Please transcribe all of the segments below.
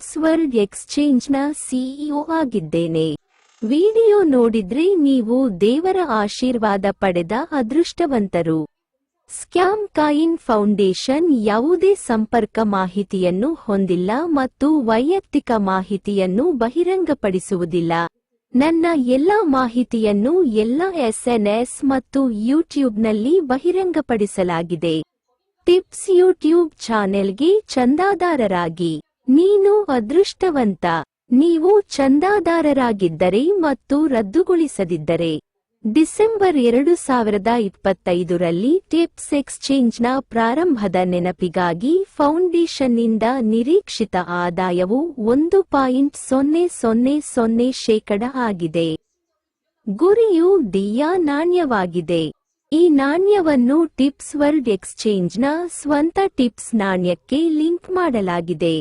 Tips world ಎಕ್ಸ್ಚೇಂಜ್ನ CEO ಆಗಿದ್ದೇನೆ. Video ನೋಡಿದ್ರೆ ನೀವು ದೇವರ ಆಶೀರ್ವಾದ ಪಡೆದ ಅದೃಷ್ಟವಂತರು. ಸ್ಕ್ಯಾಮ್ ಕಾಯಿನ್ ಫೌಂಡೇಶನ್ ಯಾವುದೇ ಸಂಪರ್ಕ ಮಾಹಿತಿಯನ್ನು ಹೊಂದಿಲ್ಲ ಮತ್ತು ವೈಯಕ್ತಿಕ ಮಾಹಿತಿಯನ್ನು ಬಹಿರಂಗಪಡಿಸುವುದಿಲ್ಲ. ನನ್ನ ಎಲ್ಲಾ ಮಾಹಿತಿಯನ್ನು ಎಲ್ಲಾ ಎಸ್ಎನ್ಎಸ್ ಮತ್ತು ಯೂಟ್ಯೂಬ್ನಲ್ಲಿ ಬಹಿರಂಗಪಡಿಸಲಾಗಿದೆ. ಟಿಪ್ಸ್ ಯೂಟ್ಯೂಬ್ ಚಾನೆಲ್ಗೆ ಚಂದಾದಾರರಾಗಿ. ನೀನು ಅದೃಷ್ಟವಂತ. ನೀವು ಚಂದಾದಾರರಾಗಿದ್ದರೆ ಮತ್ತು ರದ್ದುಗೊಳಿಸದಿದ್ದರೆ ಡಿಸೆಂಬರ್ 2025ರಲ್ಲಿ ಟಿಪ್ಸ್ ಎಕ್ಸ್ಚೇಂಜ್ನ ಪ್ರಾರಂಭದ ನೆನಪಿಗಾಗಿ ಫೌಂಡೇಶನ್ನಿಂದ ನಿರೀಕ್ಷಿತ ಆದಾಯವು 1.000% ಆಗಿದೆ. ಗುರಿಯು ದಿಯಾ ನಾಣ್ಯವಾಗಿದೆ. ಈ ನಾಣ್ಯವನ್ನು ಟಿಪ್ಸ್ ವರ್ಲ್ಡ್ ಎಕ್ಸ್ಚೇಂಜ್ನ ಸ್ವಂತ ಟಿಪ್ಸ್ ನಾಣ್ಯಕ್ಕೆ ಲಿಂಕ್ ಮಾಡಲಾಗಿದೆ.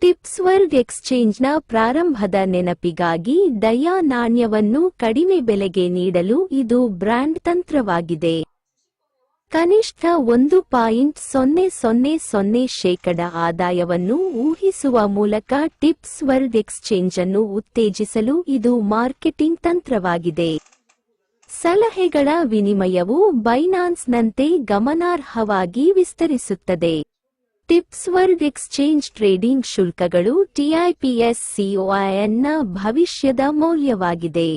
ಟಿಪ್ಸ್ ವರ್ಲ್ಡ್ ಎಕ್ಸ್ಚೇಂಜ್ನ ಪ್ರಾರಂಭದ ನೆನಪಿಗಾಗಿ ದಯಾ ನಾಣ್ಯವನ್ನು ಕಡಿಮೆ ಬೆಲೆಗೆ ನೀಡಲು ಇದು ಬ್ರ್ಯಾಂಡ್ ತಂತ್ರವಾಗಿದೆ. ಕನಿಷ್ಠ 1.000% ಆದಾಯವನ್ನು ಊಹಿಸುವ ಮೂಲಕ ಟಿಪ್ಸ್ ವರ್ಲ್ಡ್ ಎಕ್ಸ್ಚೇಂಜ್ ಅನ್ನು ಉತ್ತೇಜಿಸಲು ಇದು ಮಾರ್ಕೆಟಿಂಗ್ ತಂತ್ರವಾಗಿದೆ. ಸಲಹೆಗಳ ವಿನಿಮಯವು ಬೈನಾನ್ಸ್ನಂತೆ ಗಮನಾರ್ಹವಾಗಿ ವಿಸ್ತರಿಸುತ್ತದೆ. ಟಿಪ್ಸ್ ವರ್ಲ್ಡ್ ಎಕ್ಸ್ಚೇಂಜ್ ಟ್ರೇಡಿಂಗ್ ಶುಲ್ಕಗಳು TIPS-COIN ನ ಭವಿಷ್ಯದ ಮೌಲ್ಯವಾಗಿದೆ.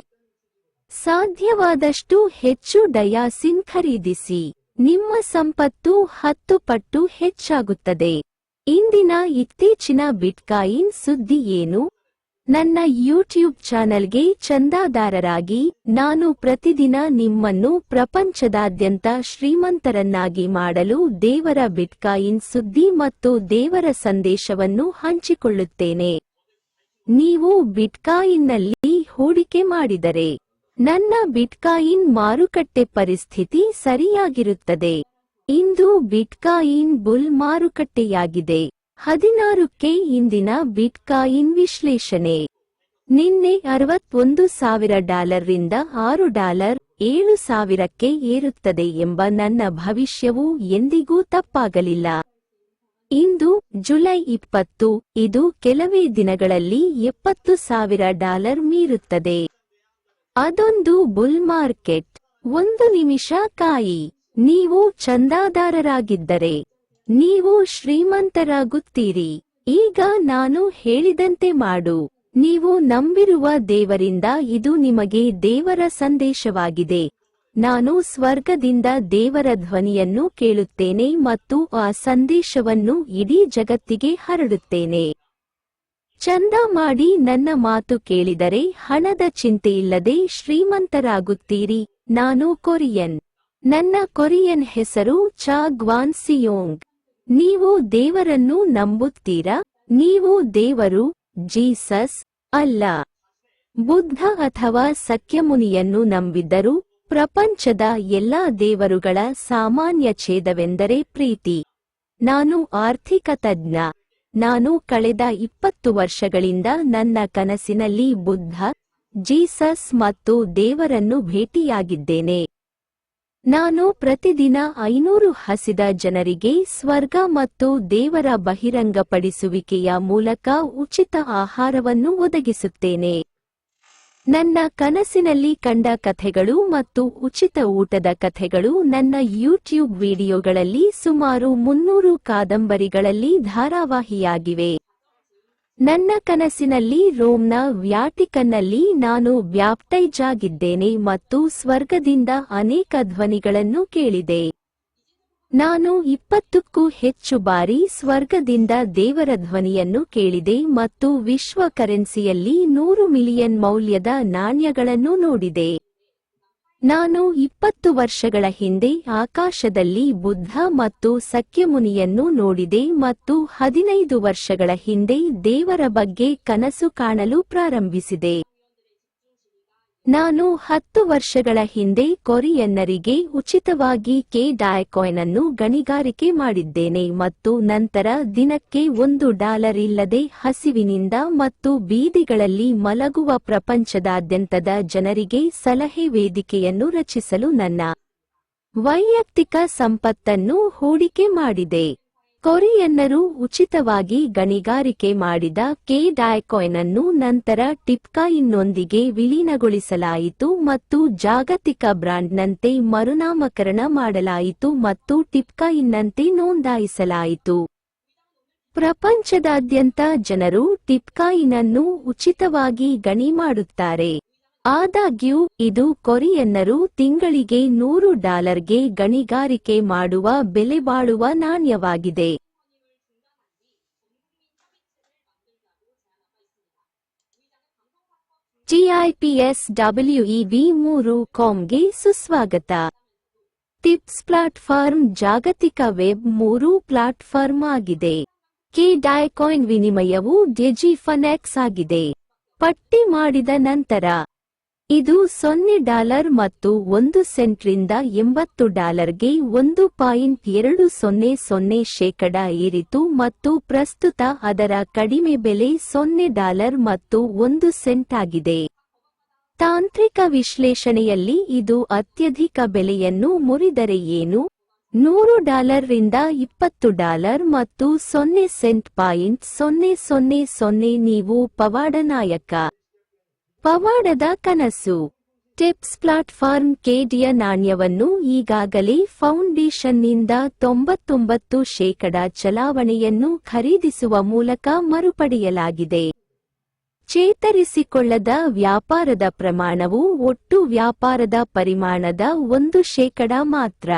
ಸಾಧ್ಯವಾದಷ್ಟು ಹೆಚ್ಚು ಡಯಾಸಿನ್ ಖರೀದಿಸಿ. ನಿಮ್ಮ ಸಂಪತ್ತು 10 ಪಟ್ಟು ಹೆಚ್ಚಾಗುತ್ತದೆ. ಇಂದಿನ ಇತ್ತೀಚಿನ ಬಿಟ್ಕಾಯಿನ್ ಸುದ್ದಿ ಏನು? ನನ್ನ ಯೂಟ್ಯೂಬ್ ಚಾನೆಲ್ಗೆ ಚಂದಾದಾರರಾಗಿ. ನಾನು ಪ್ರತಿದಿನ ನಿಮ್ಮನ್ನು ಪ್ರಪಂಚದಾದ್ಯಂತ ಶ್ರೀಮಂತರನ್ನಾಗಿ ಮಾಡಲು ದೇವರ ಬಿಟ್ಕಾಯಿನ್ ಸುದ್ದಿ ಮತ್ತು ದೇವರ ಸಂದೇಶವನ್ನು ಹಂಚಿಕೊಳ್ಳುತ್ತೇನೆ. ನೀವು ಬಿಟ್ಕಾಯಿನ್ನಲ್ಲಿ ಹೂಡಿಕೆ ಮಾಡಿದರೆ ನನ್ನ ಬಿಟ್ಕಾಯಿನ್ ಮಾರುಕಟ್ಟೆ ಪರಿಸ್ಥಿತಿ ಸರಿಯಾಗಿರುತ್ತದೆ. ಇಂದು ಬಿಟ್ಕಾಯಿನ್ ಬುಲ್ ಮಾರುಕಟ್ಟೆಯಾಗಿದೆ. 16ಕ್ಕೆ ಇಂದಿನ ಬಿಟ್ಕಾಯಿನ್ ವಿಶ್ಲೇಷಣೆ. ನಿನ್ನೆ $61,000 ರಿಂದ $6, $7,000ಕ್ಕೆ ಏರುತ್ತದೆ ಎಂಬ ನನ್ನ ಭವಿಷ್ಯವು ಎಂದಿಗೂ ತಪ್ಪಾಗಲಿಲ್ಲ. ಇಂದು ಜುಲೈ 20, ಇದು ಕೆಲವೇ ದಿನಗಳಲ್ಲಿ $70,000 ಮೀರುತ್ತದೆ. ಅದೊಂದು ಬುಲ್ ಮಾರ್ಕೆಟ್. ಒಂದು ನಿಮಿಷ ಕಾಯಿ. ನೀವು ಚಂದಾದಾರರಾಗಿದ್ದರೆ ನೀವು ಶ್ರೀಮಂತರಾಗುತ್ತೀರಿ. ಈಗ ನಾನು ಹೇಳಿದಂತೆ ಮಾಡು. ನೀವು ನಂಬಿರುವ ದೇವರಿಂದ ಇದು ನಿಮಗೆ ದೇವರ ಸಂದೇಶವಾಗಿದೆ. ನಾನು ಸ್ವರ್ಗದಿಂದ ದೇವರ ಧ್ವನಿಯನ್ನು ಕೇಳುತ್ತೇನೆ ಮತ್ತು ಆ ಸಂದೇಶವನ್ನು ಇಡೀ ಜಗತ್ತಿಗೆ ಹರಡುತ್ತೇನೆ. ಚಂದ ಮಾಡಿ ನನ್ನ ಮಾತು ಕೇಳಿದರೆ ಹಣದ ಚಿಂತೆಯಿಲ್ಲದೆ ಶ್ರೀಮಂತರಾಗುತ್ತೀರಿ. ನಾನು ಕೊರಿಯನ್. ನನ್ನ ಕೊರಿಯನ್ ಹೆಸರು ಚಾ ಗ್ವಾನ್ ಸಿಯೋಂಗ್. ನೀವು ದೇವರನ್ನು ನಂಬುತ್ತೀರಾ? ನೀವು ದೇವರು, ಜೀಸಸ್ ಅಲ್ಲ, ಬುದ್ಧ ಅಥವಾ ಸಕ್ಯಮುನಿಯನ್ನು ನಂಬಿದ್ದರೂ ಪ್ರಪಂಚದ ಎಲ್ಲಾ ದೇವರುಗಳ ಸಾಮಾನ್ಯ ಛೇದವೆಂದರೆ ಪ್ರೀತಿ. ನಾನು ಆರ್ಥಿಕ ತಜ್ಞ. ನಾನು ಕಳೆದ 20 ವರ್ಷಗಳಿಂದ ನನ್ನ ಕನಸಿನಲ್ಲಿ ಬುದ್ಧ, ಜೀಸಸ್ ಮತ್ತು ದೇವರನ್ನು ಭೇಟಿಯಾಗಿದ್ದೇನೆ. ನಾನು ಪ್ರತಿದಿನ 500 ಹಸಿದ ಜನರಿಗೆ ಸ್ವರ್ಗ ಮತ್ತು ದೇವರ ಬಹಿರಂಗಪಡಿಸುವಿಕೆಯ ಮೂಲಕ ಉಚಿತ ಆಹಾರವನ್ನು ಒದಗಿಸುತ್ತೇನೆ. ನನ್ನ ಕನಸಿನಲ್ಲಿ ಕಂಡ ಕಥೆಗಳು ಮತ್ತು ಉಚಿತ ಊಟದ ಕಥೆಗಳು ನನ್ನ ಯೂಟ್ಯೂಬ್ ವಿಡಿಯೋಗಳಲ್ಲಿ ಸುಮಾರು 300 ಕಾದಂಬರಿಗಳಲ್ಲಿ ಧಾರಾವಾಹಿಯಾಗಿವೆ. ನನ್ನ ಕನಸಿನಲ್ಲಿ ರೋಮ್ನ ವ್ಯಾಟಿಕನ್ನಲ್ಲಿ ನಾನು ಬ್ಯಾಪ್ಟೈಜ್ ಆಗಿದ್ದೇನೆ ಮತ್ತು ಸ್ವರ್ಗದಿಂದ ಅನೇಕ ಧ್ವನಿಗಳನ್ನು ಕೇಳಿದೆ. ನಾನು 20ಕ್ಕೂ ಹೆಚ್ಚು ಬಾರಿ ಸ್ವರ್ಗದಿಂದ ದೇವರ ಧ್ವನಿಯನ್ನು ಕೇಳಿದೆ ಮತ್ತು ವಿಶ್ವ ಕರೆನ್ಸಿಯಲ್ಲಿ 100 ಮಿಲಿಯನ್ ಮೌಲ್ಯದ ನಾಣ್ಯಗಳನ್ನು ನೋಡಿದೆ. ನಾನು 20 ವರ್ಷಗಳ ಹಿಂದೆ ಆಕಾಶದಲ್ಲಿ ಬುದ್ಧ ಮತ್ತು ಸಕ್ಯಮುನಿಯನ್ನು ನೋಡಿದೆ ಮತ್ತು 15 ವರ್ಷಗಳ ಹಿಂದೆ ದೇವರ ಬಗ್ಗೆ ಕನಸು ಕಾಣಲು ಪ್ರಾರಂಭಿಸಿದೆ. ನಾನು 10 ವರ್ಷಗಳ ಹಿಂದೆ ಕೊರಿಯನ್ನರಿಗೆ ಉಚಿತವಾಗಿ ಡಾಯ್ಕಾಯಿನ್ ಅನ್ನು ಗಣಿಗಾರಿಕೆ ಮಾಡಿದ್ದೇನೆ ಮತ್ತು ನಂತರ ದಿನಕ್ಕೆ $1 ಇಲ್ಲದೆ ಹಸಿವಿನಿಂದ ಮತ್ತು ಬೀದಿಗಳಲ್ಲಿ ಮಲಗುವ ಪ್ರಪಂಚದಾದ್ಯಂತದ ಜನರಿಗೆ ಸಲಹೆ ವೇದಿಕೆಯನ್ನು ರಚಿಸಲು ನನ್ನ ವೈಯಕ್ತಿಕ ಸಂಪತ್ತನ್ನು ಹೂಡಿಕೆ ಮಾಡಿದೆ. ಕೊರಿಯನ್ನರು ಉಚಿತವಾಗಿ ಗಣಿಗಾರಿಕೆ ಮಾಡಿದ ಕೆ-ಡಾಯ್ಕಾಯಿನ್ ಅನ್ನು ನಂತರ ಟಿಪ್ಕಾಯಿನ್ನೊಂದಿಗೆ ವಿಲೀನಗೊಳಿಸಲಾಯಿತು ಮತ್ತು ಜಾಗತಿಕ ಬ್ರಾಂಡ್ನಂತೆ ಮರುನಾಮಕರಣ ಮಾಡಲಾಯಿತು ಮತ್ತು ಟಿಪ್ಕಾಯಿನ್ನಂತೆ ನೋಂದಾಯಿಸಲಾಯಿತು. ಪ್ರಪಂಚದಾದ್ಯಂತ ಜನರು ಟಿಪ್ಕಾಯಿನ್ ಅನ್ನು ಉಚಿತವಾಗಿ ಗಣಿ ಮಾಡುತ್ತಾರೆ. ಆದಾಗ್ಯೂ ಇದು ಕೊರಿಯನ್ನರು ತಿಂಗಳಿಗೆ $100ಗೆ ಗಣಿಗಾರಿಕೆ ಮಾಡುವ ಬೆಲೆಬಾಳುವ ನಾಣ್ಯವಾಗಿದೆ. TIPSWEB3.comಗೆ ಸುಸ್ವಾಗತ. ಟಿಪ್ಸ್ ಪ್ಲಾಟ್ಫಾರ್ಮ್ ಜಾಗತಿಕ ವೆಬ್ 3 ಪ್ಲಾಟ್ಫಾರ್ಮ್ ಆಗಿದೆ. ಕೆ-ಡಾಯ್ಕಾಯಿನ್ ವಿನಿಮಯವು ಡಿಜಿಫೈನೆಕ್ಸ್ ಆಗಿದೆ. ಪಟ್ಟಿ ಮಾಡಿದ ನಂತರ ಇದು $0 ಮತ್ತು 1 ಸೆಂಟ್ರಿಂದ $80ಗೆ 1.200% ಏರಿತು ಮತ್ತು ಪ್ರಸ್ತುತ ಅದರ ಕಡಿಮೆ ಬೆಲೆ $0 ಮತ್ತು 1 ಸೆಂಟ್ ಆಗಿದೆ. ತಾಂತ್ರಿಕ ವಿಶ್ಲೇಷಣೆಯಲ್ಲಿ ಇದು ಅತ್ಯಧಿಕ ಬೆಲೆಯನ್ನು ಮುರಿದರೆ ಏನು? $100 ರಿಂದ $20 ಮತ್ತು 0 ಸೆಂಟ್. 000 ನೀವು ಪವಾಡ ನಾಯಕ. ಪವಾಡದ ಕನಸು. ಟಿಪ್ಸ್ ಪ್ಲಾಟ್ಫಾರ್ಮ್ ಕೆಡಿಯ ನಾಣ್ಯವನ್ನು ಈಗಾಗಲೇ ಫೌಂಡೇಶನ್ನಿಂದ 99% ಚಲಾವಣೆಯನ್ನು ಖರೀದಿಸುವ ಮೂಲಕ ಮರುಪಡೆಯಲಾಗಿದೆ. ಚೇತರಿಸಿಕೊಳ್ಳದ ವ್ಯಾಪಾರದ ಪ್ರಮಾಣವು ಒಟ್ಟು ವ್ಯಾಪಾರದ ಪರಿಮಾಣದ 1% ಮಾತ್ರ.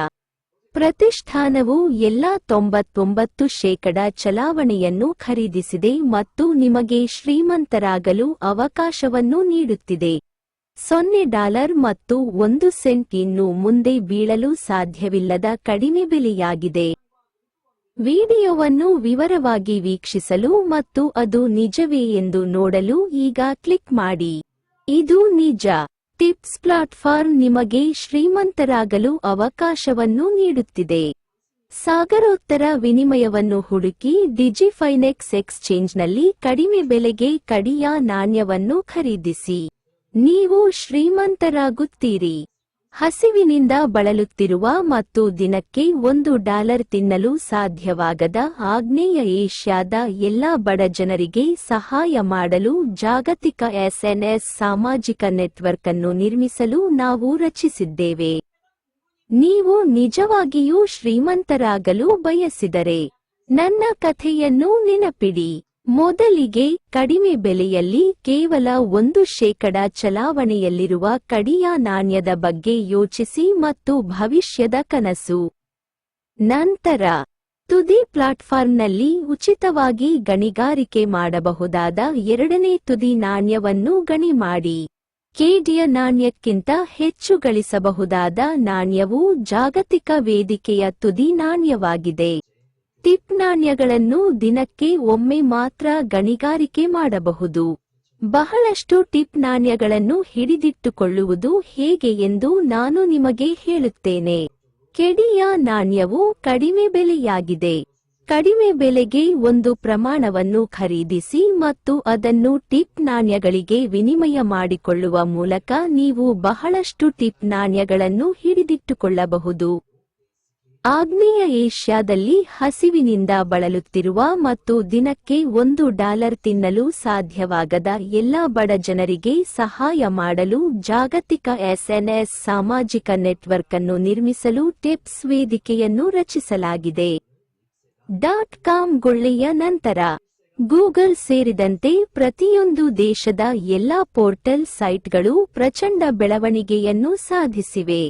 ಪ್ರತಿಷ್ಠಾನವು ಎಲ್ಲಾ 99% ಚಲಾವಣೆಯನ್ನು ಖರೀದಿಸಿದೆ ಮತ್ತು ನಿಮಗೆ ಶ್ರೀಮಂತರಾಗಲು ಅವಕಾಶವನ್ನು ನೀಡುತ್ತಿದೆ. $0 ಮತ್ತು 1 ಸೆಂಟ್ ಇನ್ನು ಮುಂದೆ ಬೀಳಲು ಸಾಧ್ಯವಿಲ್ಲದ ಕಡಿಮೆ ಬೆಲೆಯಾಗಿದೆ. ವಿಡಿಯೋವನ್ನು ವಿವರವಾಗಿ ವೀಕ್ಷಿಸಲು ಮತ್ತು ಅದು ನಿಜವೇ ಎಂದು ನೋಡಲು ಈಗ ಕ್ಲಿಕ್ ಮಾಡಿ. ಇದು ನಿಜ. ಟಿಪ್ಸ್ ಪ್ಲಾಟ್ಫಾರ್ಮ್ ನಿಮಗೆ ಶ್ರೀಮಂತರಾಗಲು ಅವಕಾಶವನ್ನು ನೀಡುತ್ತಿದೆ. ಸಾಗರೋತ್ತರ ವಿನಿಮಯವನ್ನು ಹುಡುಕಿ ಡಿಜಿಫೈನೆಕ್ಸ್ ಎಕ್ಸ್ಚೇಂಜ್ನಲ್ಲಿ ಕಡಿಮೆ ಬೆಲೆಗೆ ಕಡಿಯ ನಾಣ್ಯವನ್ನು ಖರೀದಿಸಿ. ನೀವು ಶ್ರೀಮಂತರಾಗುತ್ತೀರಿ. ಹಸಿವಿನಿಂದ ಬಳಲುತ್ತಿರುವ ಮತ್ತು ದಿನಕ್ಕೆ $1 ತಿನ್ನಲು ಸಾಧ್ಯವಾಗದ ಆಗ್ನೇಯ ಏಷ್ಯಾದ ಎಲ್ಲಾ ಬಡ ಜನರಿಗೆ ಸಹಾಯ ಮಾಡಲು ಜಾಗತಿಕ SNS ಸಾಮಾಜಿಕ ನೆಟ್ವರ್ಕ್ ಅನ್ನು ನಿರ್ಮಿಸಲು ನಾವು ರಚಿಸಿದ್ದೇವೆ. ನೀವು ನಿಜವಾಗಿಯೂ ಶ್ರೀಮಂತರಾಗಲು ಬಯಸಿದರೆ ನನ್ನ ಕಥೆಯನ್ನು ನೆನಪಿಡಿ. ಮೊದಲಿಗೆ, ಕಡಿಮೆ ಬೆಲೆಯಲ್ಲಿ ಕೇವಲ 1% ಚಲಾವಣೆಯಲ್ಲಿರುವ ಕಡಿಯ ನಾಣ್ಯದ ಬಗ್ಗೆ ಯೋಚಿಸಿ ಮತ್ತು ಭವಿಷ್ಯದ ಕನಸು. ನಂತರ, ತುದಿ ಪ್ಲಾಟ್ಫಾರ್ಮ್ನಲ್ಲಿ ಉಚಿತವಾಗಿ ಗಣಿಗಾರಿಕೆ ಮಾಡಬಹುದಾದ ಎರಡನೇ ತುದಿ ನಾಣ್ಯವನ್ನು ಗಣಿ ಮಾಡಿ. ಕೆಡಿಯ ನಾಣ್ಯಕ್ಕಿಂತ ಹೆಚ್ಚು ಗಳಿಸಬಹುದಾದ ನಾಣ್ಯವು ಜಾಗತಿಕ ವೇದಿಕೆಯ ತುದಿ ನಾಣ್ಯವಾಗಿದೆ. ಟಿಪ್ ನಾಣ್ಯಗಳನ್ನು ದಿನಕ್ಕೆ ಒಮ್ಮೆ ಮಾತ್ರ ಗಣಿಗಾರಿಕೆ ಮಾಡಬಹುದು. ಬಹಳಷ್ಟು ಟಿಪ್ ನಾಣ್ಯಗಳನ್ನು ಹಿಡಿದಿಟ್ಟುಕೊಳ್ಳುವುದು ಹೇಗೆ ಎಂದು ನಾನು ನಿಮಗೆ ಹೇಳುತ್ತೇನೆ. ಕೆಡಿಯ ನಾಣ್ಯವು ಕಡಿಮೆ ಬೆಲೆಯಾಗಿದೆ. ಕಡಿಮೆ ಬೆಲೆಗೆ ಒಂದು ಪ್ರಮಾಣವನ್ನು ಖರೀದಿಸಿ ಮತ್ತು ಅದನ್ನು ಟಿಪ್ ನಾಣ್ಯಗಳಿಗೆ ವಿನಿಮಯ ಮಾಡಿಕೊಳ್ಳುವ ಮೂಲಕ ನೀವು ಬಹಳಷ್ಟು ಟಿಪ್ ನಾಣ್ಯಗಳನ್ನು ಹಿಡಿದಿಟ್ಟುಕೊಳ್ಳಬಹುದು. ಆಗ್ನೇಯ ಏಷ್ಯಾದಲ್ಲಿ ಹಸಿವಿನಿಂದ ಬಳಲುತ್ತಿರುವ ಮತ್ತು ದಿನಕ್ಕೆ $1 ತಿನ್ನಲು ಸಾಧ್ಯವಾಗದ ಎಲ್ಲಾ ಬಡ ಜನರಿಗೆ ಸಹಾಯ ಮಾಡಲು ಜಾಗತಿಕ SNS ಸಾಮಾಜಿಕ ನೆಟ್ವರ್ಕ್ ಅನ್ನು ನಿರ್ಮಿಸಲು ಟಿಪ್ಸ್ ವೇದಿಕೆಯನ್ನು ರಚಿಸಲಾಗಿದೆ. .com ಗುಳ್ಳೆಯ ನಂತರ ಗೂಗಲ್ ಸೇರಿದಂತೆ ಪ್ರತಿಯೊಂದು ದೇಶದ ಎಲ್ಲಾ ಪೋರ್ಟಲ್ ಸೈಟ್ಗಳು ಪ್ರಚಂಡ ಬೆಳವಣಿಗೆಯನ್ನು ಸಾಧಿಸಿವೆ.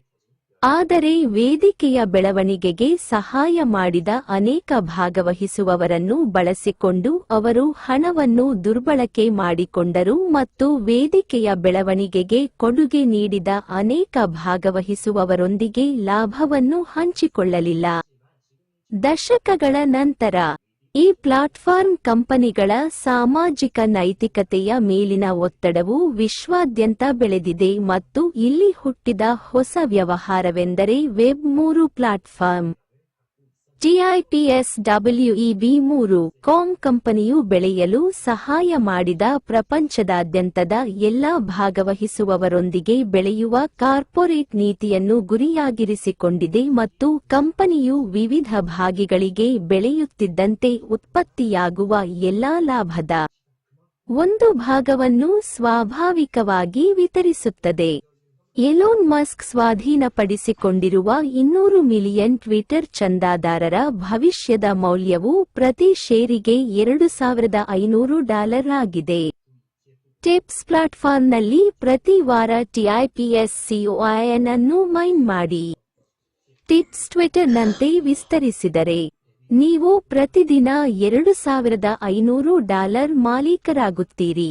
ಆದರೆ ವೇದಿಕೆಯ ಬೆಳವಣಿಗೆಗೆ ಸಹಾಯ ಮಾಡಿದ ಅನೇಕ ಭಾಗವಹಿಸುವವರನ್ನು ಬಳಸಿಕೊಂಡು ಅವರು ಹಣವನ್ನು ದುರ್ಬಳಕೆ ಮಾಡಿಕೊಂಡರು ಮತ್ತು ವೇದಿಕೆಯ ಬೆಳವಣಿಗೆಗೆ ಕೊಡುಗೆ ನೀಡಿದ ಅನೇಕ ಭಾಗವಹಿಸುವವರೊಂದಿಗೆ ಲಾಭವನ್ನು ಹಂಚಿಕೊಳ್ಳಲಿಲ್ಲ. ದಶಕಗಳ ನಂತರ, ಈ ಪ್ಲಾಟ್ಫಾರ್ಮ್ ಕಂಪನಿಗಳ ಸಾಮಾಜಿಕ ನೈತಿಕತೆಯ ಮೇಲಿನ ಒತ್ತಡವು ವಿಶ್ವಾದ್ಯಂತ ಬೆಳೆದಿದೆ ಮತ್ತು ಇಲ್ಲಿ ಹುಟ್ಟಿದ ಹೊಸ ವ್ಯವಹಾರವೆಂದರೆ ವೆಬ್ 3 ಪ್ಲಾಟ್ಫಾರ್ಮ್. TIPSWEB3 ಕಂಪನಿಯು ಬೆಳೆಯಲು ಸಹಾಯ ಮಾಡಿದ ಪ್ರಪಂಚದಾದ್ಯಂತದ ಎಲ್ಲಾ ಭಾಗವಹಿಸುವವರೊಂದಿಗೆ ಬೆಳೆಯುವ ಕಾರ್ಪೊರೇಟ್ ನೀತಿಯನ್ನು ಗುರಿಯಾಗಿರಿಸಿಕೊಂಡಿದೆ ಮತ್ತು ಕಂಪನಿಯು ವಿವಿಧ ಭಾಗಿಗಳಿಗೆ ಬೆಳೆಯುತ್ತಿದ್ದಂತೆ ಉತ್ಪತ್ತಿಯಾಗುವ ಎಲ್ಲಾ ಲಾಭದ ಒಂದು ಭಾಗವನ್ನು ಸ್ವಾಭಾವಿಕವಾಗಿ ವಿತರಿಸುತ್ತದೆ. ಎಲೋನ್ ಮಸ್ಕ್ ಸ್ವಾಧೀನಪಡಿಸಿಕೊಂಡಿರುವ 200 ಮಿಲಿಯನ್ ಟ್ವಿಟರ್ ಚಂದಾದಾರರ ಭವಿಷ್ಯದ ಮೌಲ್ಯವು ಪ್ರತಿ ಷೇರಿಗೆ $2,500 ಆಗಿದೆ. ಟಿಪ್ಸ್ ಪ್ಲಾಟ್ಫಾರ್ಮ್ನಲ್ಲಿ ಪ್ರತಿ ವಾರ TIPS ಅನ್ನು ಮೈನ್ ಮಾಡಿ. ಟಿಪ್ಸ್ ಟ್ವಿಟರ್ನಂತೆ ವಿಸ್ತರಿಸಿದರೆ ನೀವು ಪ್ರತಿದಿನ $2,500 ಮಾಲೀಕರಾಗುತ್ತೀರಿ.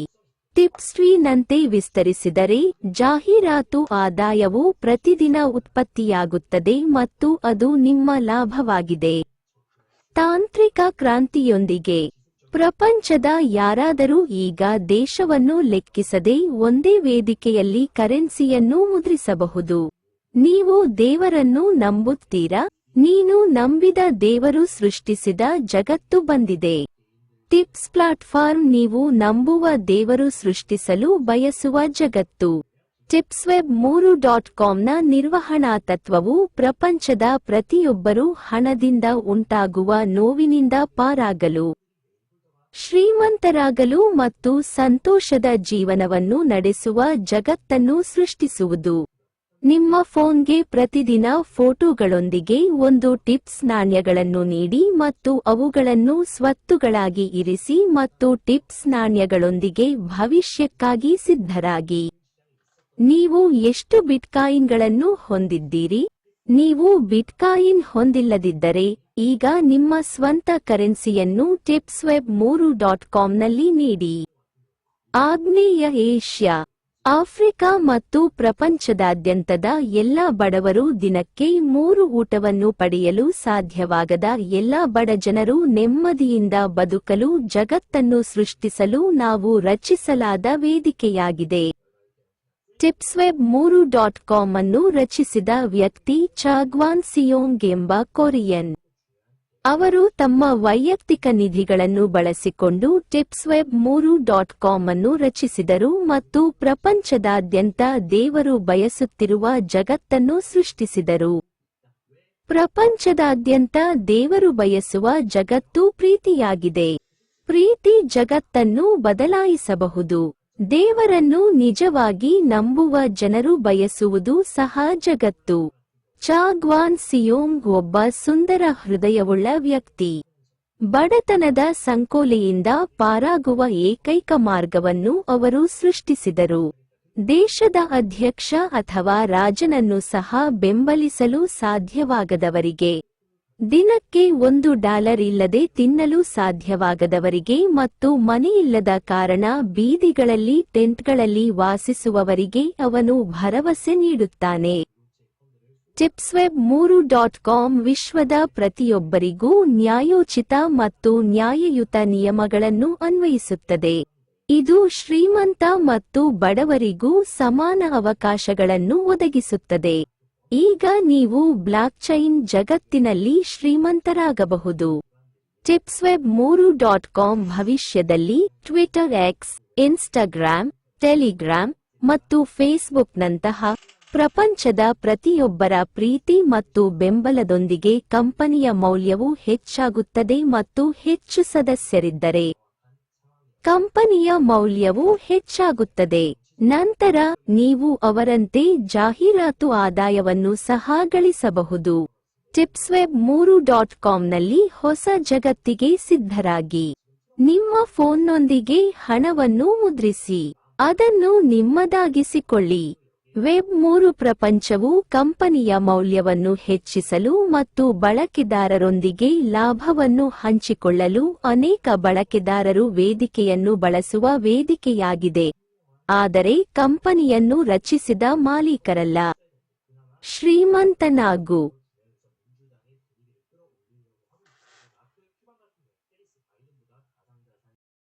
ಟಿಪ್ಸ್ ಟ್ರೀನಂತೆ ವಿಸ್ತರಿಸಿದರೆ ಜಾಹೀರಾತು ಆದಾಯವು ಪ್ರತಿದಿನ ಉತ್ಪತ್ತಿಯಾಗುತ್ತದೆ ಮತ್ತು ಅದು ನಿಮ್ಮ ಲಾಭವಾಗಿದೆ. ತಾಂತ್ರಿಕ ಕ್ರಾಂತಿಯೊಂದಿಗೆ ಪ್ರಪಂಚದ ಯಾರಾದರೂ ಈಗ ದೇಶವನ್ನು ಲೆಕ್ಕಿಸದೆ ಒಂದೇ ವೇದಿಕೆಯಲ್ಲಿ ಕರೆನ್ಸಿಯನ್ನು ಮುದ್ರಿಸಬಹುದು. ನೀವು ದೇವರನ್ನು ನಂಬುತ್ತೀರಾ? ನೀನು ನಂಬಿದ ದೇವರು ಸೃಷ್ಟಿಸಿದ ಜಗತ್ತು ಬಂದಿದೆ. ಟಿಪ್ಸ್ ಪ್ಲಾಟ್ಫಾರ್ಮ್ ನೀವು ನಂಬುವ ದೇವರು ಸೃಷ್ಟಿಸಲು ಬಯಸುವ ಜಗತ್ತು. tipsweb3.comನ ನಿರ್ವಹಣಾ ತತ್ವವು ಪ್ರಪಂಚದ ಪ್ರತಿಯೊಬ್ಬರೂ ಹಣದಿಂದ ಉಂಟಾಗುವ ನೋವಿನಿಂದ ಪಾರಾಗಲು, ಶ್ರೀಮಂತರಾಗಲು ಮತ್ತು ಸಂತೋಷದ ಜೀವನವನ್ನು ನಡೆಸುವ ಜಗತ್ತನ್ನು ಸೃಷ್ಟಿಸುವುದು. ನಿಮ್ಮ ಫೋನ್ಗೆ ಪ್ರತಿದಿನ ಫೋಟೋಗಳೊಂದಿಗೆ ಒಂದು ಟಿಪ್ಸ್ ನಾಣ್ಯಗಳನ್ನು ನೀಡಿ ಮತ್ತು ಅವುಗಳನ್ನು ಸ್ವತ್ತುಗಳಾಗಿ ಇರಿಸಿ ಮತ್ತು ಟಿಪ್ಸ್ ನಾಣ್ಯಗಳೊಂದಿಗೆ ಭವಿಷ್ಯಕ್ಕಾಗಿ ಸಿದ್ಧರಾಗಿ. ನೀವು ಎಷ್ಟು ಬಿಟ್ಕಾಯಿನ್ಗಳನ್ನು ಹೊಂದಿದ್ದೀರಿ? ನೀವು ಬಿಟ್ಕಾಯಿನ್ ಹೊಂದಿಲ್ಲದಿದ್ದರೆ ಈಗ ನಿಮ್ಮ ಸ್ವಂತ ಕರೆನ್ಸಿಯನ್ನು tipsweb3.comನಲ್ಲಿ ನೀಡಿ. ಆಗ್ನೇಯ ಏಷ್ಯಾ, ಆಫ್ರಿಕಾ ಮತ್ತು ಪ್ರಪಂಚದಾದ್ಯಂತದ ಎಲ್ಲ ಬಡವರು ದಿನಕ್ಕೆ 3 ಊಟವನ್ನು ಪಡೆಯಲು ಸಾಧ್ಯವಾಗದ ಎಲ್ಲ ಬಡ ಜನರು ನೆಮ್ಮದಿಯಿಂದ ಬದುಕಲು ಜಗತ್ತನ್ನು ಸೃಷ್ಟಿಸಲು ನಾವು ರಚಿಸಲಾದ ವೇದಿಕೆಯಾಗಿದೆ. tipsweb3.com ಅನ್ನು ರಚಿಸಿದ ವ್ಯಕ್ತಿ ಚಾಗ್ವಾನ್ ಸಿಯೋಂಗ್ ಎಂಬ ಕೊರಿಯನ್. ಅವರು ತಮ್ಮ ವೈಯಕ್ತಿಕ ನಿಧಿಗಳನ್ನು ಬಳಸಿಕೊಂಡು tipsweb3.com ಅನ್ನು ರಚಿಸಿದರು ಮತ್ತು ಪ್ರಪಂಚದಾದ್ಯಂತ ದೇವರು ಬಯಸುತ್ತಿರುವ ಜಗತ್ತನ್ನು ಸೃಷ್ಟಿಸಿದರು. ಪ್ರಪಂಚದಾದ್ಯಂತ ದೇವರು ಬಯಸುವ ಜಗತ್ತು ಪ್ರೀತಿಯಾಗಿದೆ. ಪ್ರೀತಿ ಜಗತ್ತನ್ನು ಬದಲಾಯಿಸಬಹುದು. ದೇವರನ್ನು ನಿಜವಾಗಿ ನಂಬುವ ಜನರು ಬಯಸುವುದು ಸಹ ಜಗತ್ತು. ಚಾಗ್ವಾನ್ ಸಿಯೋಂಗ್ ಒಬ್ಬ ಸುಂದರ ಹೃದಯವುಳ್ಳ ವ್ಯಕ್ತಿ. ಬಡತನದ ಸಂಕೋಲೆಯಿಂದ ಪಾರಾಗುವ ಏಕೈಕ ಮಾರ್ಗವನ್ನು ಅವರು ಸೃಷ್ಟಿಸಿದರು. ದೇಶದ ಅಧ್ಯಕ್ಷ ಅಥವಾ ರಾಜನನ್ನು ಸಹ ಬೆಂಬಲಿಸಲು ಸಾಧ್ಯವಾಗದವರಿಗೆ, ದಿನಕ್ಕೆ $1 ಇಲ್ಲದೆ ತಿನ್ನಲು ಸಾಧ್ಯವಾಗದವರಿಗೆ ಮತ್ತು ಮನೆಯಿಲ್ಲದ ಕಾರಣ ಬೀದಿಗಳಲ್ಲಿ ಟೆಂಟ್ಗಳಲ್ಲಿ ವಾಸಿಸುವವರಿಗೆ ಅವನು ಭರವಸೆ ನೀಡುತ್ತಾನೆ. tipsweb3.com ವಿಶ್ವದ ಪ್ರತಿಯೊಬ್ಬರಿಗೂ ನ್ಯಾಯೋಚಿತ ಮತ್ತು ನ್ಯಾಯಯುತ ನಿಯಮಗಳನ್ನು ಅನ್ವಯಿಸುತ್ತದೆ. ಇದು ಶ್ರೀಮಂತ ಮತ್ತು ಬಡವರಿಗೂ ಸಮಾನ ಅವಕಾಶಗಳನ್ನು ಒದಗಿಸುತ್ತದೆ. ಈಗ ನೀವು ಬ್ಲಾಕ್ಚೈನ್ ಜಗತ್ತಿನಲ್ಲಿ ಶ್ರೀಮಂತರಾಗಬಹುದು. tipsweb3.com ಭವಿಷ್ಯದಲ್ಲಿ ಟ್ವಿಟರ್, ಎಕ್ಸ್, ಇನ್ಸ್ಟಾಗ್ರಾಮ್, ಟೆಲಿಗ್ರಾಮ್ ಮತ್ತು ಫೇಸ್ಬುಕ್ನಂತಹ ಪ್ರಪಂಚದ ಪ್ರತಿಯೊಬ್ಬರ ಪ್ರೀತಿ ಮತ್ತು ಬೆಂಬಲದೊಂದಿಗೆ ಕಂಪನಿಯ ಮೌಲ್ಯವು ಹೆಚ್ಚಾಗುತ್ತದೆ ಮತ್ತು ಹೆಚ್ಚು ಸದಸ್ಯರಿದ್ದರೆ ಕಂಪನಿಯ ಮೌಲ್ಯವು ಹೆಚ್ಚಾಗುತ್ತದೆ. ನಂತರ ನೀವು ಅವರಂತೆ ಜಾಹೀರಾತು ಆದಾಯವನ್ನು ಸಹ ಗಳಿಸಬಹುದು. tipsweb3.comನಲ್ಲಿ ಹೊಸ ಜಗತ್ತಿಗೆ ಸಿದ್ಧರಾಗಿ. ನಿಮ್ಮ ಫೋನ್ನೊಂದಿಗೆ ಹಣವನ್ನು ಮುದ್ರಿಸಿ, ಅದನ್ನು ನಿಮ್ಮದಾಗಿಸಿಕೊಳ್ಳಿ. ವೆಬ್3 ಪ್ರಪಂಚವು ಕಂಪನಿಯ ಮೌಲ್ಯವನ್ನು ಹೆಚ್ಚಿಸಲು ಮತ್ತು ಬಳಕೆದಾರರೊಂದಿಗೆ ಲಾಭವನ್ನು ಹಂಚಿಕೊಳ್ಳಲು ಅನೇಕ ಬಳಕೆದಾರರು ವೇದಿಕೆಯನ್ನು ಬಳಸುವ ವೇದಿಕೆಯಾಗಿದೆ, ಆದರೆ ಕಂಪನಿಯನ್ನು ರಚಿಸಿದ ಮಾಲೀಕರಲ್ಲ. ಶ್ರೀಮಂತನಾಗು.